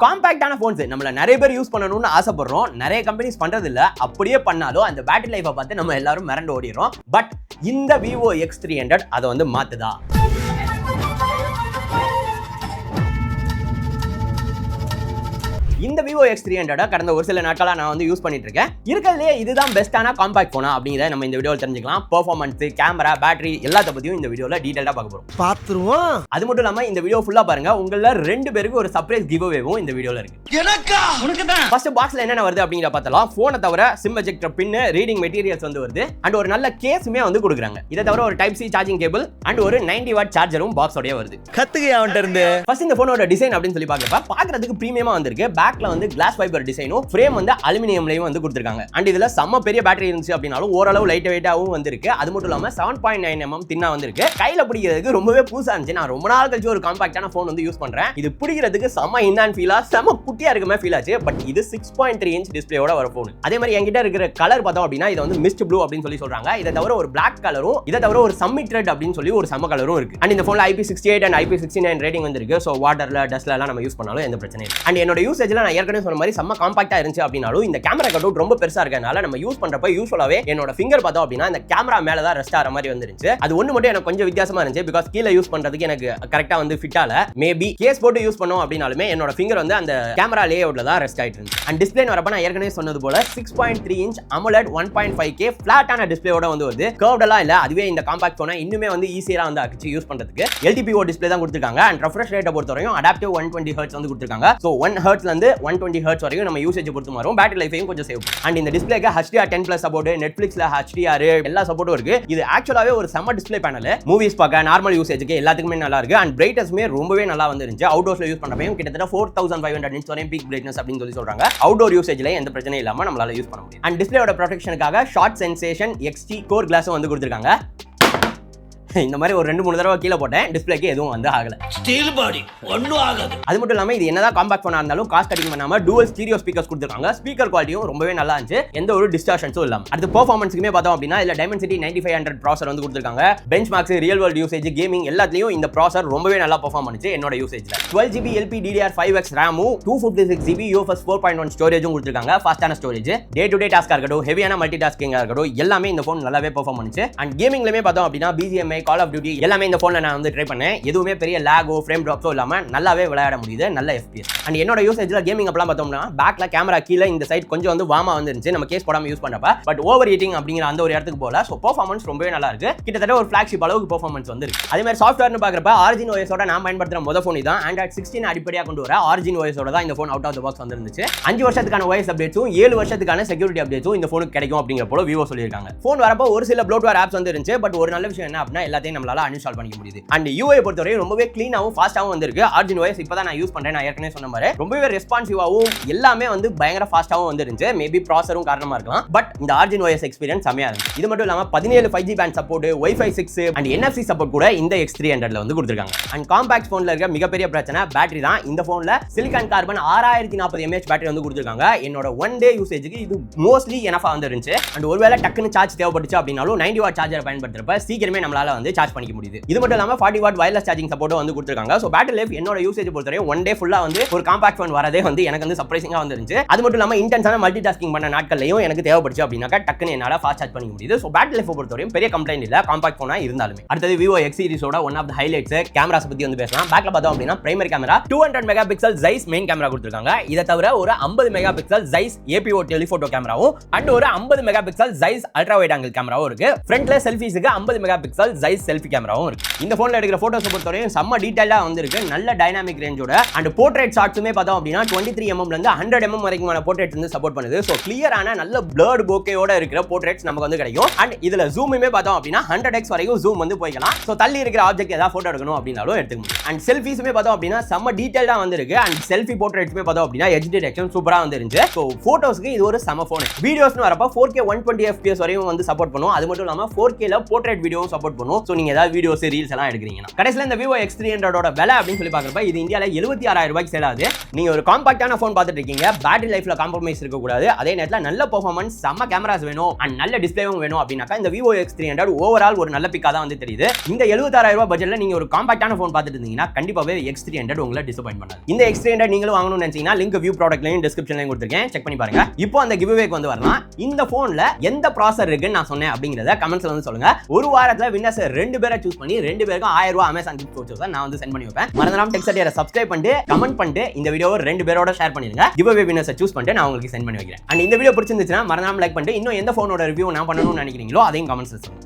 காம்பாக்டான bones நம்மள நிறைய பேர் யூஸ் பண்ணணும்னு ஆசைப்படுறோம். நிறைய கம்பெனிஸ் பண்றது இல்ல. அப்படியே பண்ணாலும் அந்த பேட்டரி லைஃபை பார்த்து நம்ம எல்லாரும் மிரண்டு ஓடிறோம். பட் இந்த Vivo X300 அதை வந்து மாத்துதா? இந்த Vivo X300 கடந்த ஒரு சில நாட்களா நான் வந்து யூஸ் பண்ணிட்டு இருக்கேன். இருக்கிறதுலே இதுதான் பெஸ்டான காம்பாக்ட் போனா அப்படிங்கறத நம்ம இந்த வீடியோல தெரிஞ்சுக்கலாம். பெர்ஃபார்மன்ஸ், கேமரா, பேட்டரி எல்லாத்த பத்தியும் இந்த வீடியோல டீடைலா பார்க்க போறோம். பாத்துருவோம். அது மட்டும் இல்லாம இந்த வீடியோ ஃபுல்லா பாருங்க. உங்கள ரெண்டு பேருக்கு ஒரு சர்ப்ரைஸ் கிவ் அவேவும் இந்த வீடியோல இருக்கு. எனக்கா? உனக்கு தான். ஃபர்ஸ்ட் பாக்ஸ்ல என்னென்ன வருது அப்படிங்கறத பார்த்தலாம். போனை தவிர சிம் எஜெக்டர் பின், ரீடிங் மெட்டீரியல்ஸ் வந்து வருது அண்ட் ஒரு நல்ல கேஸுமே வந்து கொடுக்குறாங்க. இதை தவிர ஒரு type C charging cable and ஒரு 90 வாட் சார்ஜரும் பாக்ஸோடயே வருது. கத்துக்கையா அவன்ட்ட இருந்து. ஃபர்ஸ்ட் இந்த போனோட டிசைன் அப்படின்னு சொல்லி பாக்குறதுக்கு பிரீமியமா வந்திருக்கு. பேக்ல வந்து கிளாஸ் ஃபைபர் டிசைனும் ஃப்ரேம் வந்து அலுமினியம்லயும் வந்து கொடுத்திருக்காங்க. அண்ட் இதுல செம்ம பெரிய பேட்டரி இருந்துச்சு அப்படினாலும் ஓரளவு லைட் வெயிட்டாவும் வந்திருக்கு. அது மட்டும் இல்லாம 7.9 mm தின்னா வந்திருக்கு. கையில பிடிக்கிறதுக்கு ரொம்பவே புதுசா இருந்துச்சு. நான் ரொம்ப நாள் கழிச்சு ஒரு காம்பாக்டான போன் வந்து யூஸ் பண்றேன். இது பிடிக்கிறதுக்கு செம்ம இன்ஹேண்ட் ஃபீலா, செம்ம குட்டியா இருக்குமே ஃபீல் ஆச்சு. பட் இது 6.3 inch டிஸ்பிளேயோட வர போன். அதே மாதிரி என்கிட்ட இருக்கிற கலர் பார்த்தோம் அப்படின்னா இது வந்து மிஸ்ட் ப்ளூ அப்படின்னு சொல்லி சொல்றாங்க. இதை தவிர ஒரு பிளாக் கலரும், இதை தவிர ஒரு சம்மிட் ரெட் அப்படின்னு சொல்லி ஒரு செம்ம கலரும் இருக்கு. அண்ட் இந்த போன்ல IP68 அண்ட் IP69 ரேட்டிங் வந்திருக்கு. சோ வாட்டர்ல, டஸ்ட்ல எல்லாம் நம்ம யூஸ் பண்ணாலும் எந்த பிரச்சனையும் இல்லை. அண்ட் என்னோட யூசேஜ்ல நான் ஏற்கனவே சொன்ன மாதிரி செம்ம காம்பாக்டா இருந்துச்சு அப்படினாலும் இந்த கேமரா கட் ரொம்ப பெருசா இருக்கனால நம்ம யூஸ் பண்றப்ப யூசுவலாவே என்னோட ஃபிங்கர் பார்த்தோம் அப்படின்னா இந்த கேமரா மேல தான் ரெஸ்ட் ஆற மாதிரி வந்துருச்சு. அது ஒண்ணு மட்டும் எனக்கு கொஞ்சம் வித்தியாசமா இருந்துச்சு. பிகாஸ் கீழ யூஸ் பண்றதுக்கு எனக்கு கரெக்ட்டா வந்து ஃபிட் ஆல. மேபி கேஸ் போட்டு யூஸ் பண்ணோம் அப்படினாலுமே என்னோட ஃபிங்கர் வந்து அந்த கேமரா லேஅவுட்ல தான் ரெஸ்ட் ஆயிட்டு இருந்துச்சு. அண்ட் டிஸ்ப்ளே வரப்ப நான் ஏற்கனவே சொன்னது போல 6.3 inch AMOLED 1.5K ஃபிளாட்டான டிஸ்ப்ளேயோட வந்து வருது. கர்வ்டெல்லாம் இல்ல. அதுவே இந்த காம்பாக்ட் போனா இன்னுமே வந்து ஈஸியா வந்து ஆக்கிச்சு யூஸ் பண்றதுக்கு. LTPO டிஸ்ப்ளே தான் கொடுத்திருக்காங்க. அண்ட் ரெஃப்ரெஷ் ரேட்டை பொறுத்தவரையும் அடாப்டிவ் 120 Hz வந்து கொடுத்திருக்காங்க. சோ 1 Hz ல இருந்து 120 Hz வரைக்கும் நம்ம யூசேஜ் பொறுத்து மாறும். பேட்டரி லைஃபையும் கொஞ்சம் சேவ். அண்ட் இந்த டிஸ்ப்ளேக்கு HDR10+ சப்போர்ட், Netflixல HDR எல்லா சப்போர்ட்டும் இருக்கு. இது ஆக்சுவலாவே ஒரு செம்ம டிஸ்ப்ளே பேனல். மூவிஸ் பார்க்க, நார்மல் யூசேஜ்க்கு எல்லாத்துக்குமே நல்லா இருக்கு. அண்ட் பிரைட்னஸ்மே ரொம்பவே நல்லா வந்துருந்துச்சு. அவுட்டோர்ஸ்ல யூஸ் பண்றப்பையும் கிட்டத்தட்ட 4500 nits வரையும் பீக் பிரைட்னஸ் அப்படின்னு சொல்லி சொல்றாங்க. அவுட்டோர் யூசேஜ்ல எந்த பிரச்சனையும் இல்லாம நம்மளால யூஸ் பண்ண முடியும். அண்ட் டிஸ்ப்ளேயோட ப்ரொடெக்ஷனுக்காக ஷார்ட் சென்சேஷன் XT கோர் கிளாஸும் வந்து கொடுத்திருக்காங்க. இந்த மாதிரி ஒரு 2-3 தடவை கீழே போட்டேன். டிஸ்ப்ளேக்கு எதுவும் வந்து ஆகல. ஸ்டீல் பாடி ஒண்ணும் ஆகாது. அது மட்டும் இல்லாம இது என்னதான் காம்பாக்ட் போனா இருந்தாலும் காஸ்ட் கட்டிங் பண்ணாம டூவல் ஸ்டீரியோ ஸ்பீக்கர்ஸ் கொடுத்திருக்காங்க. ஸ்பீக்கர் குவாலிட்டியும் ரொம்பவே நல்லா இருந்துச்சு. எந்த ஒரு டிஸ்டார்ஷன்ஸும் இல்லாம. அடுத்து பெர்ஃபார்மன்ஸ்க்குமே பார்த்தோம் அப்படின்னா இதுல Dimensity 9500 ப்ராசஸர் வந்து கொடுத்திருக்காங்க. Benchmarks, real world usage, gaming எல்லாத்துலயும் இந்த ப்ராசஸர் ரொம்பவே நல்லா பெர்ஃபார்ம் பண்ணுச்சு என்னோட யூசேஜ்ல. 12GB LPDDR5X RAM, 256GB UFS 4.1 ஸ்டோரேஜும் கொடுத்திருக்காங்க. ஃபாஸ்டான ஸ்டோரேஜ். டே டு டே டாஸ்கா இருக்கட்டும், ஹெவியான மல்டி டாஸ்கிங்கா இருக்கட்டும், எல்லாமே இந்த போன் நல்லாவே பெர்ஃபார்ம் பண்ணுச்சு. அண்ட் கேமிங்லமே பார்த்தோம் அப்படின்னா BGMI, Call of Duty எல்லாமே இந்த போன்ல நான் வந்து ட்ரை பண்ணேன். எதுவுமே பெரிய லாகோ, ஃப்ரேம் டிராப்ஸோ இல்லாம நல்லாவே விளையாட முடியுது. நல்ல FPS. அண்ட் என்னோட யூசேஜ்ல கேமிங் அப்பலாம் பார்த்தோம்னா பேக்ல கேமரா கீழ இந்த சைடு கொஞ்சம் வந்து வார்மா வந்துருந்துச்சு நம்ம கேஸ் போடாம யூஸ் பண்ணப்ப. பட் ஓவர் ஹீட்டிங் அப்படிங்கிற அந்த ஒரு இடத்துக்கு போல. சோ பெர்ஃபார்மன்ஸ் ரொம்பவே நல்லா இருக்கு. கிட்டத்தட்ட ஒரு ஃபிளாக்ஷிப் அளவுக்கு பெர்ஃபார்மன்ஸ் வந்து இருக்கு. அதே மாதிரி சாஃப்ட்வேர்னு பார்க்கறப்ப Origin OS ஓட நான் பயன்படுத்துற முத போன் தான். Android 16 அடிப்படையா கொண்டு வர Origin OS ஓட தான் இந்த phone out of the box வந்துருந்துச்சு. 5 வருஷத்துக்கான OS அப்டேட்ஸும் 7 வருஷத்துக்கான செக்யூரிட்டி அப்டேட்ஸும் இந்த போனுக்கு கிடைக்கும் அப்படிங்கிற போல Vivo சொல்லியிருக்காங்க. போன் வரப்ப ஒரு சில ப்ளோட்வேர் ஆப்ஸ் வந்து இருந்துச்சு. பட் ஒரு நல்ல விஷயம் என்ன அப்படின்னா எல்லாத்தையும் நம்மளால அன்இன்ஸ்டால் பண்ணிக்க முடியுது. அண்ட் UI பொறுத்தவரை ரொம்பவே கிளீனாவும் ஃபாஸ்டாவும் வந்திருக்கு. Origin OS இப்பதான் நான் யூஸ் பண்றேன். நான் ஏற்கனவே சொன்ன மாதிரி ரொம்பவே ரெஸ்பான்சிவாவும் எல்லாமே வந்து பயங்கர ஃபாஸ்டாவும் வந்துருந்துச்சு. மேபி ப்ராசஸரும் காரணமா இருக்கலாம். பட் இந்த Origin OS எக்ஸ்பீரியன்ஸ் செமையா இருந்துச்சு. இது மட்டும் இல்லாம 17 5G pant support, Wi-Fi 6 and NFC support கூட இந்த X300ல வந்து கொடுத்திருக்காங்க. அண்ட் காம்பாக்ட் போன்ல இருக்க மிகப்பெரிய பிரச்சனை பேட்டரி தான். இந்த போன்ல சிலிகான் கார்பன் 6040 mAh பேட்டரி வந்து கொடுத்திருக்காங்க. என்னோட 1 டே யூசேஜ்க்கு இது மோஸ்ட்லி எனஃபா வந்துருந்துச்சு. அண்ட் ஒருவேளை டக்குன்னு சார்ஜ் தேவைப்பட்டுச்சு அப்படினாலும் 90 வாட் சார்ஜர் பயன்படுத்துறப்ப சீக்கிரமே நம்மளால வந்து சார்ஜ் பண்ணிக்க முடியுது. இது மட்டும் இல்லாம 40 வாட் வயர்லெஸ் சார்ஜிங் சப்போர்ட் வந்து கொடுத்திருக்காங்க. சோ பேட்டரி லைஃப் என்னோட யூசேஜ் பொறுத்தவரை 1 டே ஃபுல்லா வந்து ஒரு காம்பாக்ட் போன் வரதே வந்து எனக்கு வந்து சர்ப்ரைசிங்கா வந்துருந்துச்சு. அது மட்டும் இல்லாம இன்டென்ஸான மல்டி டாஸ்கிங் பண்ண நாட்கள்லயும் எனக்கு தேவைப்படுச்சு அப்படின்னாக்கா டக்குன்னு என்னால ஃபாஸ்ட் சார்ஜ் பண்ணிக்க முடியுது. சோ பேட்டரி லைஃப் பொறுத்தவரையும் பெரிய கம்ப்ளைண்ட் இல்ல காம்பாக்ட் போனா இருந்தாலுமே. அடுத்தது Vivo X சீரிஸோட one of the highlights cameras பத்தி வந்து பேசலாம். பேக்ல பார்த்தோம் அப்படின்னா primary camera 200 megapixel Zeiss main camera கொடுத்திருக்காங்க. இத தவிர ஒரு 50 மெகாபிக்சல் Zeiss APO டெலிஃபோட்டோ கேமராவும் அண்ட் ஒரு 50 megapixel Zeiss ultra wide angle கேமராவும் இருக்கு. ஃப்ரண்ட்ல செல்ஃபீஸ்க்கு 50 மெகாபிக்சல் Zeiss செல்ஃபி கேமராவும் இருக்கு. இந்த போன்ல எடுக்கிற போட்டோஸ் பொறுத்தவரையும் செம்ம டீடைலா வந்திருக்கு. நல்ல டைனாமிக் ரேஞ்சோட அண்ட் போர்ட்ரேட் ஷாட்ஸுமே பார்த்தோம் அப்படின்னா 23 mm ல இருந்து 100 mm வரைக்குமான போர்ட்ரேட்ஸ் வந்து சப்போர்ட் பண்ணுது. சோ கிளியரான நல்ல blurred bokeh-ஓட இருக்கிற போர்ட்ரேட்ஸ் நமக்கு வந்து கிடைக்கும். அண்ட் இதுல ஜூமுமே பார்த்தோம் அப்படின்னா 100x வரைக்கும் ஜூம் வந்து போய்க்கலாம். சோ தள்ளி இருக்கிற ஆப்ஜெக்ட் ஏதாவது போட்டோ எடுக்கணும் அப்படினாலும் எடுத்துக்க முடியும். அண்ட் செல்ஃபீஸுமே பார்த்தோம் அப்படின்னா செம்ம டீடைலா வந்திருக்கு. அண்ட் செல்ஃபி போர்ட்ரேட்ஸ்மே பார்த்தோம் அப்படின்னா எட்ஜ் டிடெக்ஷன் சூப்பரா வந்துருந்துச்சு. சோ போட்டோஸ்க்கு இது ஒரு செம போன். வீடியோஸ்னு வரப்ப 4K 120 fps வரையும் வந்து சப்போர்ட் பண்ணும். அது மட்டும் இல்லாம 4K ல போர்ட்ரேட் வீடியோவும் சப்போர்ட் பண்ணும். ஆகும். ஸோ நீங்க ஏதாவது வீடியோஸ் ரீல்ஸ் எல்லாம் எடுக்கிறீங்கன்னா கடைசியில் இந்த Vivo X300 விலை அப்படின்னு சொல்லி பார்க்குறப்ப இது இந்தியாவில் 76,000 ரூபாய்க்கு சேல் ஆகுது. நீங்க ஒரு காம்பாக்டான ஃபோன் பார்த்துட்டு இருக்கீங்க, பேட்டரி லைஃப்ல காம்ப்ரமைஸ் இருக்கக்கூடாது, அதே நேரத்தில் நல்ல பெர்ஃபார்மன்ஸ், செம்ம கேமராஸ் வேணும் அண்ட் நல்ல டிஸ்பிளேவும் வேணும் அப்படின்னாக்கா இந்த Vivo X300 ஓவரால் ஒரு நல்ல பிக்கா தான் வந்து தெரியுது. இந்த 76,000 ரூபாய் பட்ஜெட்ல நீங்க ஒரு காம்பாக்டான ஃபோன் பார்த்துட்டு இருந்தீங்கன்னா கண்டிப்பாவே X300 உங்களை டிசப்பாயிண்ட் பண்ணாது. இந்த X300 நீங்களும் வாங்கணும்னு நினைச்சீங்கன்னா லிங்க் வியூ ப்ராடக்ட்லையும் டிஸ்கிரிப்ஷன்லையும் கொடுத்துருக்கேன், செக் பண்ணி பாருங்க. இப்போ அந்த கிவ்அவேக்கு வந்து வரலாம். இந்த போன்ல எந்த ப்ராசஸர் இருக்குன்னு நான் சொன்னேன் அப்படிங்கறத கமெண்ட்ஸ்ல வந்து சொல்லுங்க. ஒரு வாரத்துல வின்னர்ஸ் 2 பேரை சூஸ் பண்ணி 2 பேருக்கும் 1000 ரூபாய் அமேசான் கிஃப்ட் வவுச்சர்ஸ் நான் வந்து சென்ட் பண்ணி வைப்பேன். மறந்துடாம டெக்ஸ்டைல சப்ஸ்கிரைப் பண்ணிட்டு கமெண்ட் பண்ணிட்டு இந்த வீடியோவை 2 பேரோட ஷேர் பண்ணிருங்க. கிவ்அவே வின்னர்ஸ் சூஸ் பண்ணிட்டு நான் உங்களுக்கு சென்ட் பண்ணி வைக்கிறேன். அண்ட் இந்த வீடியோ பிடிச்சிருந்துச்சுன்னா மறந்துடாம லைக் பண்ணிட்டு இன்னும் எந்த போனோட ரிவ்யூ நான் பண்ணணும்னு நினைக்கிறீங்களோ அதையும் கமெண்ட்ஸ்ல சொல்லுங்க.